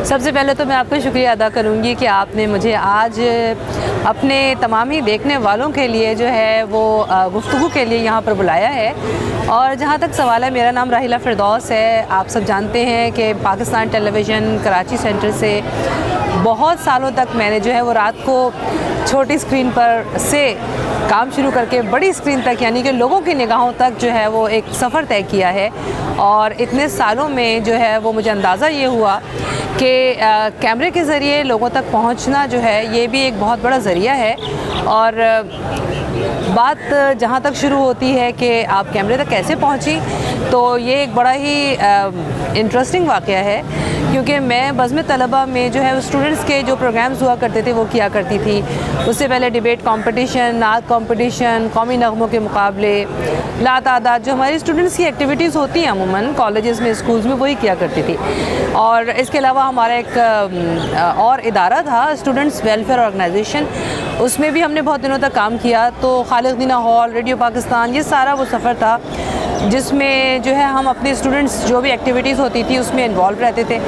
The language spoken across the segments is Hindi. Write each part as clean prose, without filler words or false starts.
सबसे पहले तो मैं आपका शुक्रिया अदा करूँगी कि आपने मुझे आज अपने तमाम ही देखने वालों के लिए जो है वो गुफ्तगू के लिए यहाँ पर बुलाया है। और जहाँ तक सवाल है, मेरा नाम राहिला फ़िरदौस है। आप सब जानते हैं कि पाकिस्तान टेलीविज़न कराची सेंटर से बहुत सालों तक मैंने जो है वो रात को छोटी स्क्रीन पर से काम शुरू करके बड़ी स्क्रीन तक, यानी कि लोगों की निगाहों तक जो है वो एक सफ़र तय किया है। और इतने सालों में जो है वो मुझे अंदाज़ा ये हुआ कि कैमरे के ज़रिए लोगों तक पहुंचना जो है ये भी एक बहुत बड़ा ज़रिया है। और बात जहाँ तक शुरू होती है कि आप कैमरे तक कैसे पहुंची, तो ये एक बड़ा ही इंटरेस्टिंग वाक़या है, क्योंकि मैं बज़्म तलबा में जो है स्टूडेंट्स के जो प्रोग्राम्स हुआ करते थे वो किया करती थी। उससे पहले डिबेट कंपटीशन, नात कंपटीशन, कौमी नग़मों के मुकाबले, लातादाद जो हमारी स्टूडेंट्स की एक्टिविटीज़ होती हैं अमूमन कॉलेजेस में, स्कूल्स में, वही किया करती थी। और इसके अलावा हमारा एक और इदारा था, स्टूडेंट्स वेलफेयर ऑर्गेनाइजेशन, उसमें भी हमने बहुत दिनों तक काम किया। तो खालिद दीना हॉल, रेडियो पाकिस्तान, ये सारा वो सफ़र था जिसमें जो है हम अपने स्टूडेंट्स जो भी एक्टिविटीज़ होती थी उसमें इन्वॉल्व रहते थे।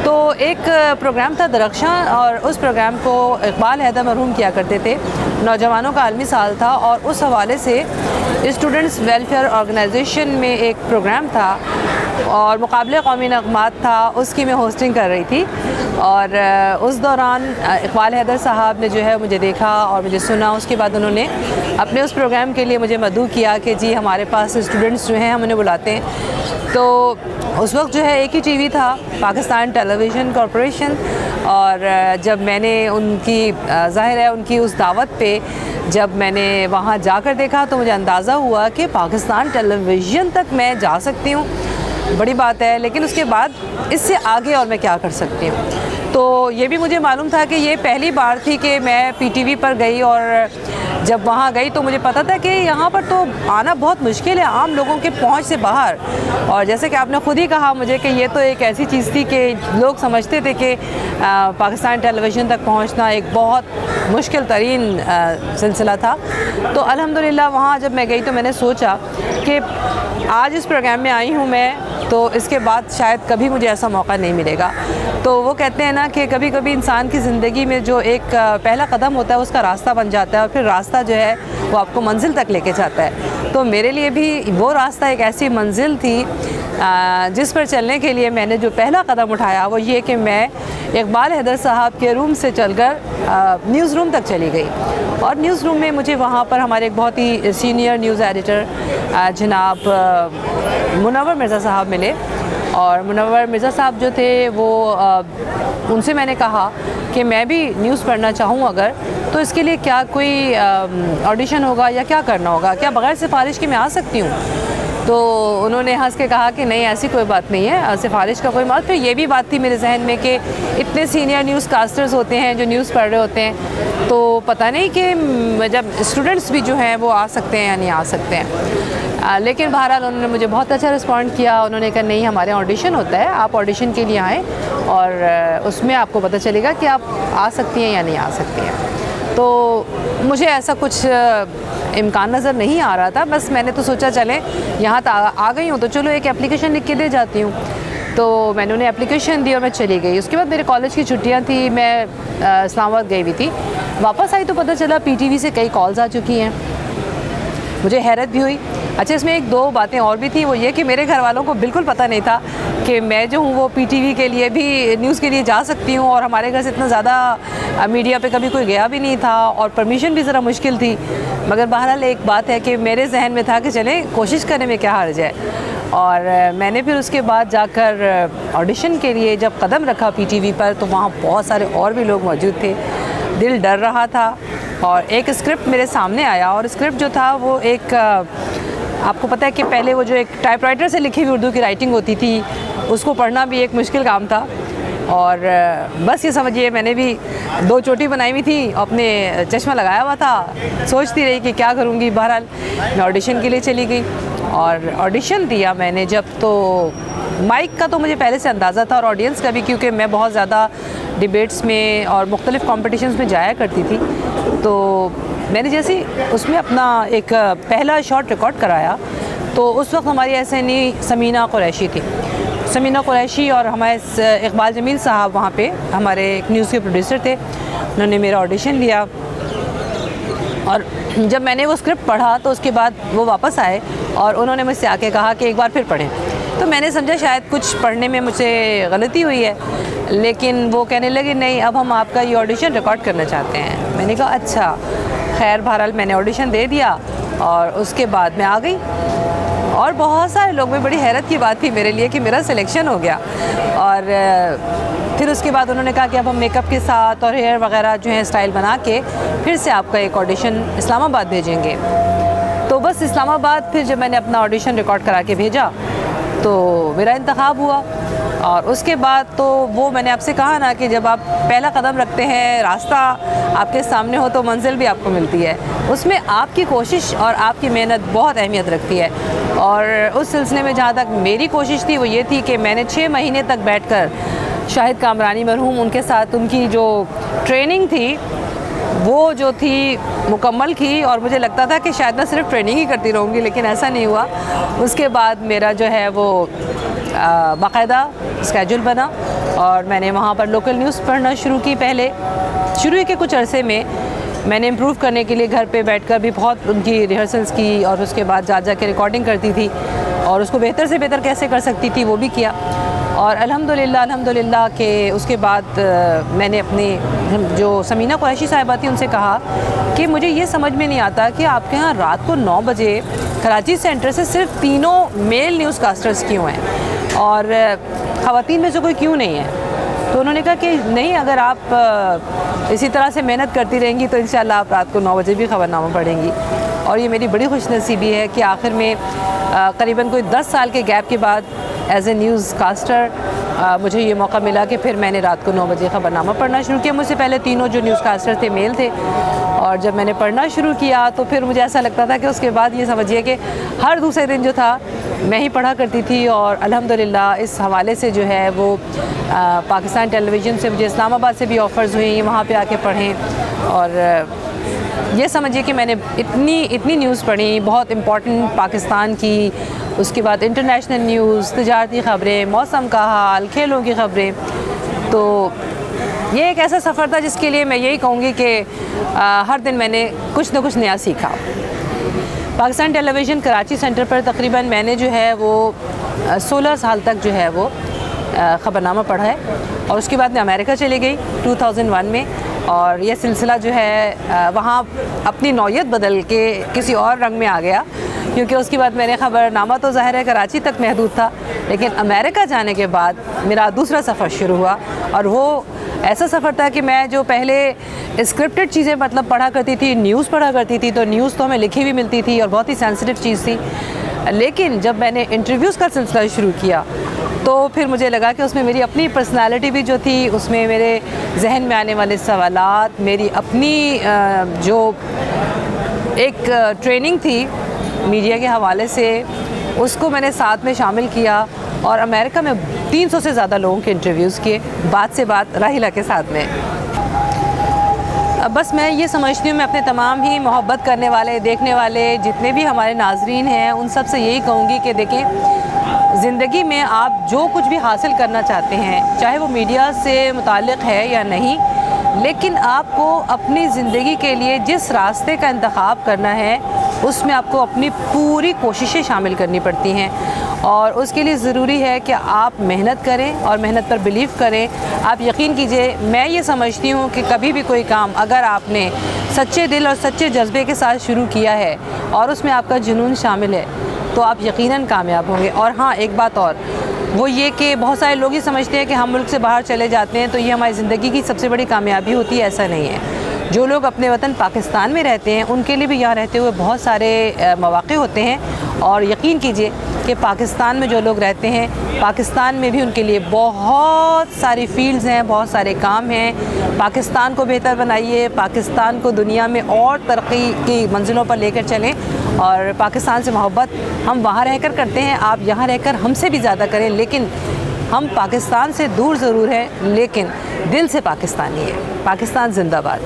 तो एक प्रोग्राम था दरख्शां, और उस प्रोग्राम को इकबाल हैदर मरहूम किया करते थे। नौजवानों का आलमी साल था और उस हवाले से स्टूडेंट्स वेलफेयर ऑर्गेनाइजेशन में एक प्रोग्राम था और मुकाबले कौमी नग़मात था, उसकी मैं होस्टिंग कर रही थी। और उस दौरान इकबाल हैदर साहब ने जो है मुझे देखा और मुझे सुना। उसके बाद उन्होंने अपने उस प्रोग्राम के लिए मुझे मदऊ किया कि जी हमारे पास स्टूडेंट्स जो हैं हम उन्हें बुलाते हैं। तो उस वक्त जो है एक ही टीवी था, पाकिस्तान टेलीविज़न कॉरपोरेशन। और जब मैंने उनकी ज़ाहिर है उनकी उस दावत पे जब मैंने वहाँ जाकर देखा तो मुझे अंदाज़ा हुआ कि पाकिस्तान टेलीविज़न तक मैं जा सकती हूँ, बड़ी बात है। लेकिन उसके बाद इससे आगे और मैं क्या कर सकती हूँ, तो ये भी मुझे मालूम था कि ये पहली बार थी कि मैं पीटीवी पर गई। और जब वहाँ गई तो मुझे पता था कि यहाँ पर तो आना बहुत मुश्किल है, आम लोगों के पहुँच से बाहर। और जैसे कि आपने ख़ुद ही कहा मुझे कि ये तो एक ऐसी चीज़ थी कि लोग समझते थे कि पाकिस्तान टेलीविज़न तक पहुँचना एक बहुत मुश्किल तरीन सिलसिला था। तो अल्हम्दुलिल्लाह वहाँ जब मैं गई तो मैंने सोचा कि आज इस प्रोग्राम में आई हूँ मैं, तो इसके बाद शायद कभी मुझे ऐसा मौका नहीं मिलेगा। तो वो कहते हैं ना कि कभी कभी इंसान की ज़िंदगी में जो एक पहला कदम होता है उसका रास्ता बन जाता है, और फिर रास्ता जो है वो आपको मंजिल तक लेके जाता है। तो मेरे लिए भी वो रास्ता एक ऐसी मंजिल थी जिस पर चलने के लिए मैंने जो पहला कदम उठाया वो ये कि मैं इकबाल हैदर साहब के रूम से चलकर न्यूज़ रूम तक चली गई। और न्यूज़ रूम में मुझे वहाँ पर हमारे एक बहुत ही सीनियर न्यूज़ एडिटर जनाब मुनव्वर मिर्ज़ा साहब मिले। और मुनव्वर मिर्ज़ा साहब जो थे वो उनसे मैंने कहा कि मैं भी न्यूज़ पढ़ना चाहूँ अगर, तो इसके लिए क्या कोई ऑडिशन होगा या क्या करना होगा, क्या बग़ैर सिफारिश के मैं आ सकती हूँ? तो उन्होंने हंस के कहा कि नहीं, ऐसी कोई बात नहीं है, सिफारिश का कोई मत। फिर ये भी बात थी मेरे जहन में कि इतने सीनियर न्यूज़ कास्टर्स होते हैं जो न्यूज़ पढ़ रहे होते हैं, तो पता नहीं कि जब स्टूडेंट्स भी जो हैं वो आ सकते हैं या नहीं आ सकते हैं। लेकिन बहरहाल उन्होंने मुझे बहुत अच्छा रिस्पॉन्ड किया। उन्होंने कहा नहीं, हमारे ऑडिशन होता है, आप ऑडिशन के लिए आएँ और उसमें आपको पता चलेगा कि आप आ सकती हैं या नहीं आ सकती हैं। तो मुझे ऐसा कुछ इम्कान नज़र नहीं आ रहा था, बस मैंने तो सोचा चलें यहाँ आ गई हूँ तो चलो एक एप्लीकेशन लिख के दे जाती हूँ। तो मैंने उन्हें एप्लीकेशन दी और मैं चली गई। उसके बाद मेरे कॉलेज की छुट्टियाँ थी, मैं इस्लामाबाद गई हुई थी। वापस आई तो पता चला पीटीवी से कई कॉल्स आ चुकी हैं। मुझे हैरत भी हुई। अच्छा, इसमें एक दो बातें और भी थी, वो ये कि मेरे घर वालों को बिल्कुल पता नहीं था कि मैं जो हूँ वो पीटीवी के लिए भी न्यूज़ के लिए जा सकती हूँ। और हमारे घर से इतना ज़्यादा मीडिया पे कभी कोई गया भी नहीं था और परमिशन भी ज़रा मुश्किल थी। मगर बहरहाल एक बात है कि मेरे जहन में था कि चलें कोशिश करने में क्या हर्ज है। और मैंने फिर उसके बाद जाकर ऑडिशन के लिए जब कदम रखा पीटीवी पर, तो वहाँ बहुत सारे और भी लोग मौजूद थे। दिल डर रहा था और एक स्क्रिप्ट मेरे सामने आया। और स्क्रिप्ट जो था वो एक आपको पता है कि पहले वो जो एक टाइपराइटर से लिखी हुई उर्दू की राइटिंग होती थी, उसको पढ़ना भी एक मुश्किल काम था। और बस ये समझिए मैंने भी दो चोटी बनाई हुई थी, अपने चश्मा लगाया हुआ था, सोचती रही कि क्या करूँगी। बहरहाल मैं ऑडिशन के लिए चली गई और ऑडिशन दिया मैंने जब, तो माइक का तो मुझे पहले से अंदाज़ा था और ऑडियंस का भी, क्योंकि मैं बहुत ज़्यादा डिबेट्स में और मुख्तलिफ़ कॉम्पिटिशन्स में जाया करती थी। तो मैंने जैसे उसमें अपना एक पहला शॉट रिकॉर्ड कराया, तो उस वक्त हमारी एसएनई समीना कुरैशी थी। समीना कुरैशी और हमारे इकबाल जमील साहब वहाँ पे हमारे एक न्यूज़ के प्रोड्यूसर थे, उन्होंने मेरा ऑडिशन लिया। और जब मैंने वो स्क्रिप्ट पढ़ा तो उसके बाद वो वापस आए और उन्होंने मुझसे आके कहा कि एक बार फिर पढ़ें। तो मैंने समझा शायद कुछ पढ़ने में मुझे गलती हुई है, लेकिन वो कहने लगे नहीं, अब हम आपका ये ऑडिशन रिकॉर्ड करना चाहते हैं। मैंने कहा अच्छा। खैर बहरहाल मैंने ऑडिशन दे दिया और उसके बाद मैं आ गई। और बहुत सारे लोग में बड़ी हैरत की बात थी मेरे लिए कि मेरा सिलेक्शन हो गया। और फिर उसके बाद उन्होंने कहा कि अब हम मेकअप के साथ और हेयर वगैरह जो है स्टाइल बना के फिर से आपका एक ऑडिशन इस्लामाबाद भेजेंगे। तो बस इस्लामाबाद फिर जब मैंने अपना ऑडिशन रिकॉर्ड करा के भेजा तो मेरा इंतखाब हुआ। और उसके बाद तो वो मैंने आपसे कहा ना कि जब आप पहला कदम रखते हैं, रास्ता आपके सामने हो तो मंजिल भी आपको मिलती है। उसमें आपकी कोशिश और आपकी मेहनत बहुत अहमियत रखती है। और उस सिलसिले में जहाँ तक मेरी कोशिश थी वो ये थी कि मैंने 6 महीने तक बैठकर शाहिद कामरानी मरहूम उनके साथ उनकी जो ट्रेनिंग थी वो जो थी मुकम्मल की। और मुझे लगता था कि शायद मैं सिर्फ ट्रेनिंग ही करती रहूँगी, लेकिन ऐसा नहीं हुआ। उसके बाद मेरा जो है वो बाकायदा स्केड्यूल बना और मैंने वहाँ पर लोकल न्यूज़ पढ़ना शुरू की। पहले शुरू के कुछ अरसे में मैंने इम्प्रूव करने के लिए घर पे बैठकर भी बहुत उनकी रिहर्सल्स की और उसके बाद जा के रिकॉर्डिंग करती थी और उसको बेहतर से बेहतर कैसे कर सकती थी वो भी किया। और अल्हम्दुलिल्लाह के उसके बाद मैंने अपनी जो समीना कुरैशी साहिबा थी उनसे कहा कि मुझे ये समझ में नहीं आता कि आपके यहाँ रात को 9 बजे कराची सेंटर से सिर्फ 3 मेल न्यूज़ कास्टर्स क्यों हैं और ख़वातीन में से कोई क्यों नहीं है। तो उन्होंने कहा कि नहीं, अगर आप इसी तरह से मेहनत करती रहेंगी तो इंशाल्लाह आप रात को 9 बजे भी ख़बरनामा पढ़ेंगी। और ये मेरी बड़ी खुशनसीबी है कि आखिर में करीबन कोई 10 साल के गैप के बाद एज ए न्यूज़ कास्टर मुझे ये मौका मिला कि फिर मैंने रात को 9 बजे ख़बरनामा पढ़ना शुरू किया। मुझसे पहले तीनों जो न्यूज़ कास्टर थे मेल थे और जब मैंने पढ़ना शुरू किया तो फिर मुझे ऐसा लगता था कि उसके बाद ये समझिए कि हर दूसरे दिन जो था मैं ही पढ़ा करती थी। और अल्हम्दुलिल्लाह इस हवाले से जो है वो पाकिस्तान टेलीविज़न से मुझे इस्लामाबाद से भी ऑफ़र्स हुई वहाँ पे आके पढ़ें। और ये समझिए कि मैंने इतनी न्यूज़ पढ़ी, बहुत इम्पॉर्टेंट पाकिस्तान की, उसके बाद इंटरनेशनल न्यूज़, तिजारती ख़बरें, मौसम का हाल, खेलों की ख़बरें। तो ये एक ऐसा सफ़र था जिसके लिए मैं यही कहूँगी कि हर दिन मैंने कुछ ना कुछ नया सीखा। पाकिस्तान टेलीविज़न कराची सेंटर पर तकरीबन मैंने जो है वो 16 साल तक जो है वो ख़बरनामा पढ़ा है। और उसके बाद मैं अमेरिका चली गई 2001 में और यह सिलसिला जो है वहाँ अपनी नौयत बदल के किसी और रंग में आ गया, क्योंकि उसके बाद मैंने ख़बरनामा तो ज़ाहिर है कराची तक महदूद था, लेकिन अमेरिका जाने के बाद मेरा दूसरा सफ़र शुरू हुआ। और वो ऐसा सफ़र था कि मैं जो पहले स्क्रिप्टेड चीज़ें मतलब पढ़ा करती थी, न्यूज़ पढ़ा करती थी, तो न्यूज़ तो हमें लिखी हुई मिलती थी और बहुत ही सेंसिटिव चीज़ थी। लेकिन जब मैंने इंटरव्यूज़ का सिलसिला शुरू किया तो फिर मुझे लगा कि उसमें मेरी अपनी पर्सनालिटी भी जो थी, उसमें मेरे जहन में आने वाले सवालात, मेरी अपनी जो एक ट्रेनिंग थी मीडिया के हवाले से, उसको मैंने साथ में शामिल किया। और अमेरिका में 300 से ज़्यादा लोगों के इंटरव्यूज़ किए, बात से बात राहिला के साथ में। अब बस मैं ये समझती हूँ, मैं अपने तमाम ही मोहब्बत करने वाले, देखने वाले जितने भी हमारे नाजरीन हैं उन सब से यही कहूँगी कि देखें, ज़िंदगी में आप जो कुछ भी हासिल करना चाहते हैं, चाहे वो मीडिया से मुताल्लिक़ है या नहीं, लेकिन आपको अपनी ज़िंदगी के लिए जिस रास्ते का इंतखाब करना है उसमें आपको अपनी पूरी कोशिशें शामिल करनी पड़ती हैं। और उसके लिए ज़रूरी है कि आप मेहनत करें और मेहनत पर बिलीव करें। आप यकीन कीजिए, मैं ये समझती हूँ कि कभी भी कोई काम अगर आपने सच्चे दिल और सच्चे जज्बे के साथ शुरू किया है और उसमें आपका जुनून शामिल है तो आप यकीनन कामयाब होंगे। और हाँ, एक बात और, वो ये कि बहुत सारे लोग ये समझते हैं कि हम मुल्क से बाहर चले जाते हैं तो ये हमारी ज़िंदगी की सबसे बड़ी कामयाबी होती है। ऐसा नहीं है। जो लोग अपने वतन पाकिस्तान में रहते हैं उनके लिए भी यहाँ रहते हुए बहुत सारे मौक़े होते हैं। और यकीन कीजिए कि पाकिस्तान में जो लोग रहते हैं, पाकिस्तान में भी उनके लिए बहुत सारी फील्ड्स हैं, बहुत सारे काम हैं। पाकिस्तान को बेहतर बनाइए, पाकिस्तान को दुनिया में और तरक्की की मंजिलों पर लेकर चलें। और पाकिस्तान से मोहब्बत हम वहाँ रहकर करते हैं, आप यहाँ रहकर हमसे भी ज़्यादा करें, लेकिन हम पाकिस्तान से दूर ज़रूर हैं लेकिन दिल से पाकिस्तानी है। पाकिस्तान जिंदाबाद।